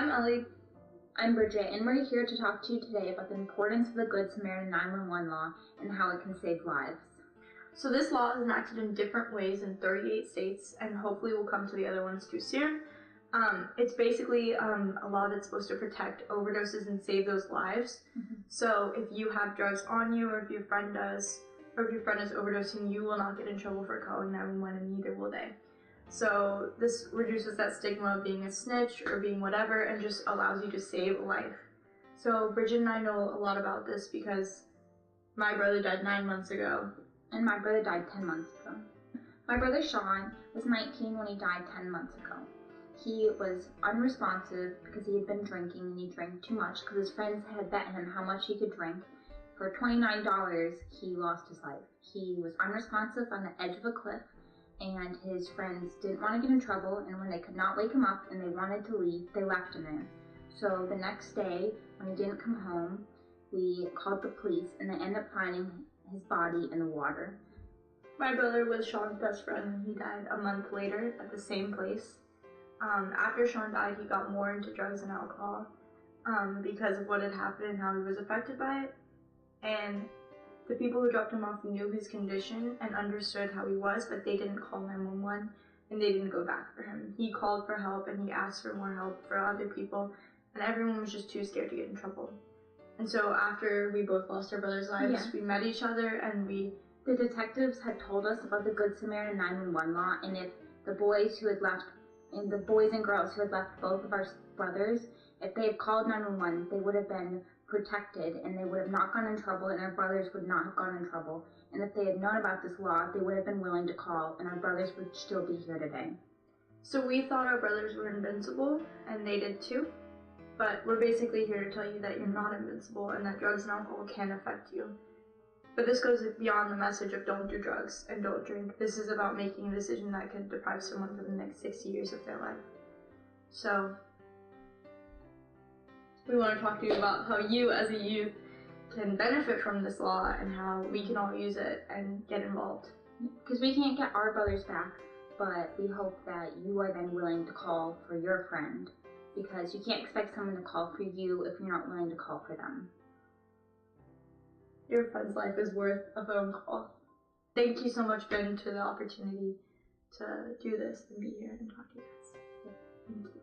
I'm Ellie. I'm Bridget, and we're here to talk to you today about the importance of the Good Samaritan 911 law and how it can save lives. So this law is enacted in different ways in 38 states, and hopefully we'll come to the other ones too soon. It's basically a law that's supposed to protect overdoses and save those lives. Mm-hmm. So if you have drugs on you, or if your friend does, or if your friend is overdosing, you will not get in trouble for calling 911, and neither will they. So this reduces that stigma of being a snitch or being whatever, and just allows you to save a life. So Bridget and I know a lot about this because my brother died 9 months ago. And my brother died 10 months ago. My brother Sean was 19 when he died 10 months ago. He was unresponsive because he had been drinking, and he drank too much because his friends had bet him how much he could drink. For $29, he lost his life. He was unresponsive on the edge of a cliff, and his friends didn't want to get in trouble, and when they could not wake him up and they wanted to leave, they left him there. So the next day, when he didn't come home, we called the police, and they ended up finding his body in the water. My brother was Sean's best friend, and he died a month later at the same place. After Sean died, he got more into drugs and alcohol because of what had happened and how he was affected by it. And the people who dropped him off knew his condition and understood how he was, but they didn't call 911, and they didn't go back for him. He called for help, and he asked for more help for other people, and everyone was just too scared to get in trouble. And so after we both lost our brothers' lives, we met each other, and the detectives had told us about the Good Samaritan 911 law, and if the boys and girls who had left both of our brothers, if they had called 911, they would have been protected, and they would have not gone in trouble, and our brothers would not have gone in trouble. And if they had known about this law, they would have been willing to call, and our brothers would still be here today. So we thought our brothers were invincible, and they did too. But we're basically here to tell you that you're not invincible, and that drugs and alcohol can affect you. But this goes beyond the message of don't do drugs and don't drink. This is about making a decision that could deprive someone for the next 60 years of their life. So we want to talk to you about how you as a youth can benefit from this law and how we can all use it and get involved. Because we can't get our brothers back, but we hope that you are then willing to call for your friend, because you can't expect someone to call for you if you're not willing to call for them. Your friend's life is worth a phone call. Thank you so much, Ben, for the opportunity to do this and be here and talk to you guys. Thank you.